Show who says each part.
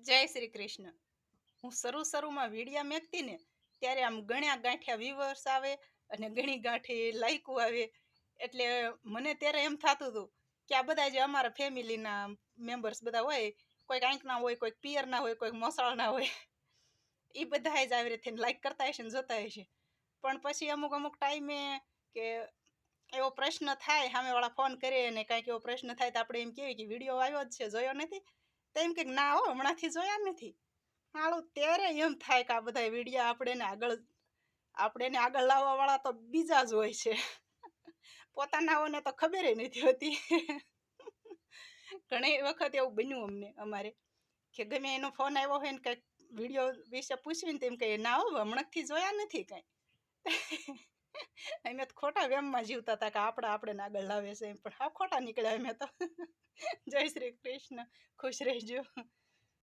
Speaker 1: જય શ્રી કૃષ્ણ. હું શરૂમાં વિડીયા મેકતી ને ત્યારે આમ ગણ્યા ગાંઠ્યા વ્યુઅર્સ આવે અને ગણી ગાંઠી લાઈકો આવે. એટલે મને ત્યારે એમ થતું હતું કે આ બધા જે અમારા ફેમિલીના મેમ્બર્સ બધા હોય, કોઈક આંકના હોય, કોઈક પિયરના હોય, કોઈક મોસાળના હોય, એ બધા જ આવી રીતે લાઈક કરતા હશે ને જોતા હશે. પણ પછી અમુક અમુક ટાઈમે કે એવો પ્રશ્ન થાય, સામેવાળા ફોન કરે ને કાંઈક એવો પ્રશ્ન થાય તો આપણે એમ કહેવાય કે વિડીયો આવ્યો જ છે, જોયો નથી? તો એમ કે ના હો, હમણાંથી જોયા નથી. હાલું ત્યારે એમ થાય કે આ બધા વિડીયા આપણે એને આગળ લાવવા વાળા તો બીજા જ હોય છે. પોતાનાઓને તો ખબર નથી હોતી. ઘણી વખત એવું બન્યું અમારે કે ગમે એનો ફોન આવ્યો હોય ને કંઈક વિડીયો વિશે પૂછ્યું ને તેમ કહીએ ના હો, હમણાંથી જોયા નથી કાંઈ. અમે તો ખોટા વેમમાં જીવતા હતા કે આપણે આગળ લાવે છે, પણ હા ખોટા નીકળ્યા અમે તો. જય શ્રી કૃષ્ણ. ખુશ રહેજો.